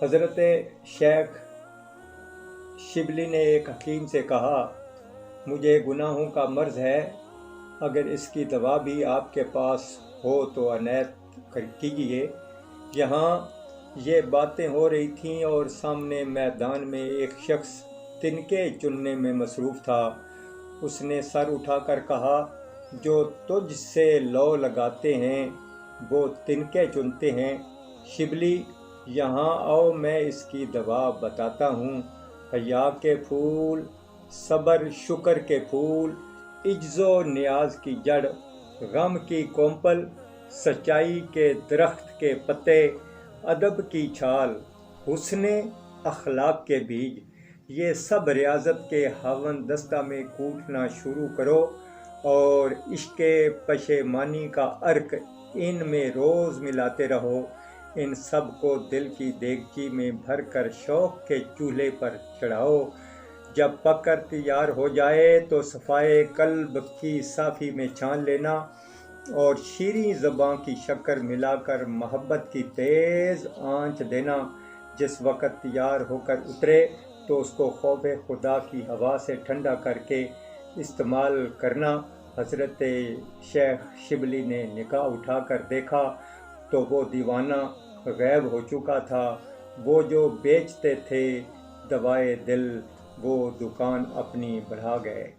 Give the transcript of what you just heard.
حضرت شیخ شبلی نے ایک حکیم سے کہا، مجھے گناہوں کا مرض ہے، اگر اس کی دوا بھی آپ کے پاس ہو تو عنایت کیجیے۔ یہاں یہ باتیں ہو رہی تھیں اور سامنے میدان میں ایک شخص تنکے چننے میں مصروف تھا۔ اس نے سر اٹھا کر کہا، جو تجھ سے لو لگاتے ہیں وہ تنکے چنتے ہیں۔ شبلی، یہاں آؤ، میں اس کی دوا بتاتا ہوں۔ حیا کے پھول، صبر شکر کے پھول، عجز و نیاز کی جڑ، غم کی کونپل، سچائی کے درخت کے پتے، ادب کی چھال، حسن اخلاق کے بیج، یہ سب ریاضت کے ہاون دستہ میں کوٹنا شروع کرو اور عشق پشیمانی کا عرق ان میں روز ملاتے رہو۔ ان سب کو دل کی دیگچی میں بھر کر شوق کے چولہے پر چڑھاؤ۔ جب پک کر تیار ہو جائے تو صفائے قلب کی صافی میں چھان لینا اور شیریں زباں کی شکر ملا کر محبت کی تیز آنچ دینا۔ جس وقت تیار ہو کر اترے تو اس کو خوف خدا کی ہوا سے ٹھنڈا کر کے استعمال کرنا۔ حضرت شیخ شبلی نے نگاہ اٹھا کر دیکھا تو وہ دیوانہ غائب ہو چکا تھا۔ وہ جو بیچتے تھے دوائے دل، وہ دکان اپنی بڑھا گئے۔